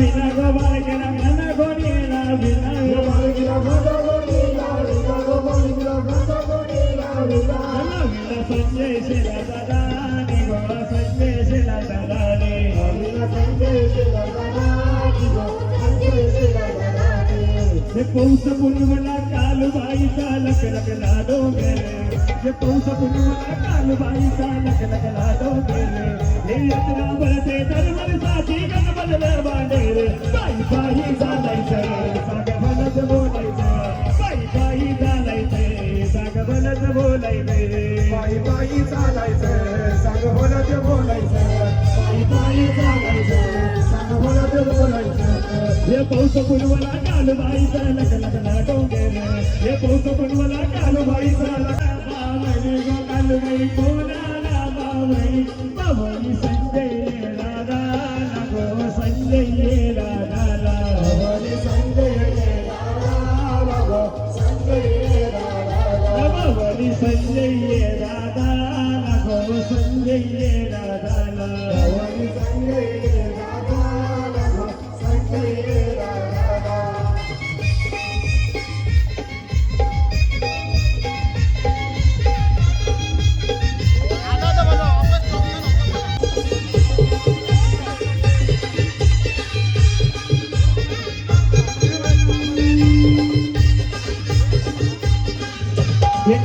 विना गो बालकीला घन गोडीला विना गो बालकीला घन गोडीला विना गो बालकीला घन गोडीला विना संजय शिला दादानी गो संजय शिला दादानी विना संजय शिला दादानी गो संजय शिला दादानी हे पौष पुनवला कालबाईचा लक लकला डोंगरे हे पौष पुनवला कालबाईचा लक लकला डोंगरे हे यात्रा भरते दरवर साथी गण बदल बांडेरे बाई बाई चालायचं साग भलत बोलायचं बाई बाई चालायचं साग भलत बोलायचं बाई बाई चालायचं साग भलत बोलायचं बाई बाई चालायचं साग भलत बोलायचं हे पौष पुनवला कालबाईचा लक लकला डोंगरे हे पौष पुनवला कालबाईचा लक बावली गो कालबाई कोणाला बावली बावली संजय दादा गो संजय दादा बावली संजय दादा गो संजय दादा बावली संजय दादा गो संजय दादा बावली संजय दादा गो संजय दादा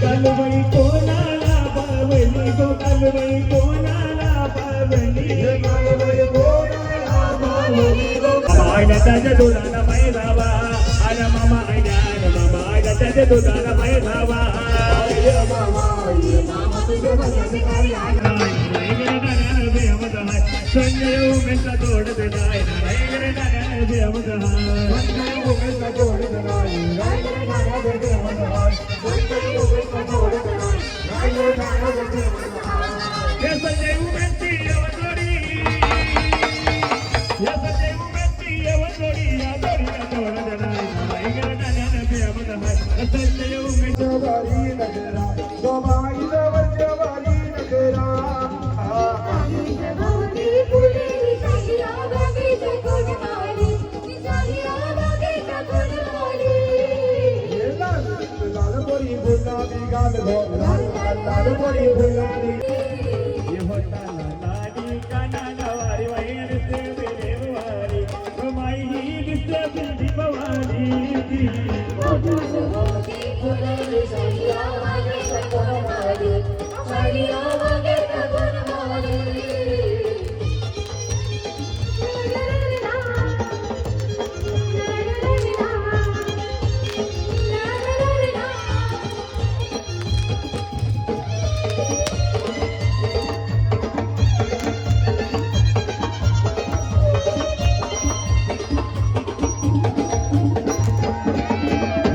कालबाई कोणाला बावली गो कालबाई कोणाला बावली कालबाई कोणाला बावली गो आयला त्याच्या दुधाला माय धावा आला मामा आयला मामा आयला त्याच्या दुधाला माय धावा संजय उमेशला तोड देनाय नारायण नारायण देवद संजय उमेशला तोड देनाय नारायण नारायण देवद संजय उमेशला तोड देनाय नारायण नारायण देवद हे संजय उमेशची यवतोडी हे संजय उमेशची यवतोडी या दोडीला तोड देनाय नारायण नारायण देवद संजय उमेश वारी नगरा दोबाई जवळच्या वारी नगरा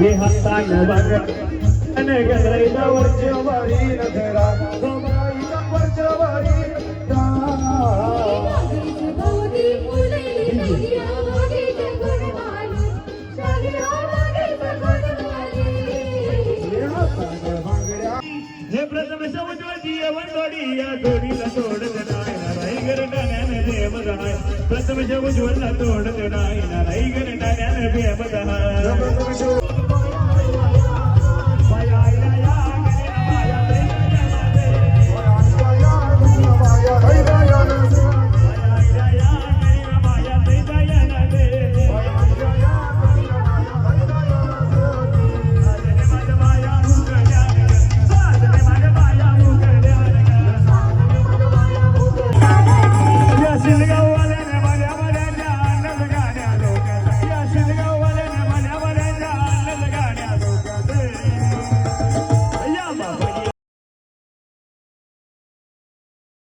हे हस्तान बघ नगराईला वरच्या वारी नगरा दोबाईला वरच्या वारी हे प्रथम समुद्राची यवनवाडी या दोडीला तोड देणाय नारायण नारायण देवदाय प्रथम उज्ज्वलला तोड देणाय नारायण नारायण देवदाय